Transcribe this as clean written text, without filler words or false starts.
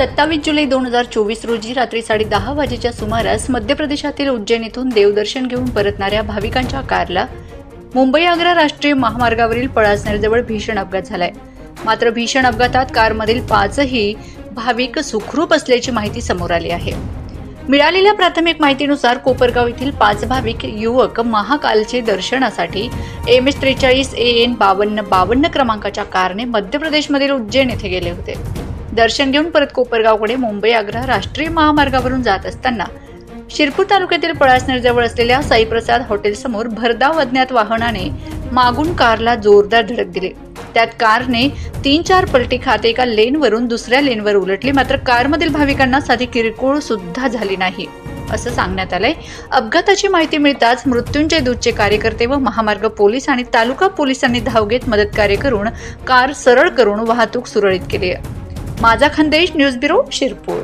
27 जुलै 2024 रोजी रात्री 10:30 वाजेच्या सुमारास मध्य प्रदेशातील उज्जैन येथून देवदर्शन घेऊन परतणाऱ्या भाविकांच्या कारला मुंबई आग्रा राष्ट्रीय महामार्गावरील पळासनेरजवळ भीषण अपघात झालाय. मात्र भीषण अपघातात कारमधील 5ही भाविक सुखरूप असल्याची माहिती समोर आली आहे. मिळालेल्या प्राथमिक माहितीनुसार कोपरगाव येथील 5 भाविक युवक महाकालचे दर्शनासाठी MS43 AN 5252 क्रमांकाच्या कारने मध्य प्रदेशमधील उज्जैन येथे गेले होते. दर्शन घेऊन परत कोपरगावकडे मुंबई आग्रा राष्ट्रीय महामार्गावरून जात असताना शिरपूर तालुक्यातील पळासनेरजवळ असलेल्या साईप्रसाद हॉटेलसमोर भरधाव अज्ञात वाहनाने मागून कारला जोरदार धडक दिली. त्यात कारने 3-4 पलटी खात एका लेनवरून दुसऱ्या लेनवर उलटली. मात्र कारमधील भाविकांना साधी किरकोळ सुद्धा झाली नाही असं सांगण्यात आलंय. अपघाताची माहिती मिळताच मृत्युंजय दूतचे कार्यकर्ते व महामार्ग पोलीस आणि तालुका पोलिसांनी धाव घेत मदतकार्य करून कार सरळ करून वाहतूक सुरळीत केली. माझा खानदेश न्यूज ब्युरो, शिरपूर.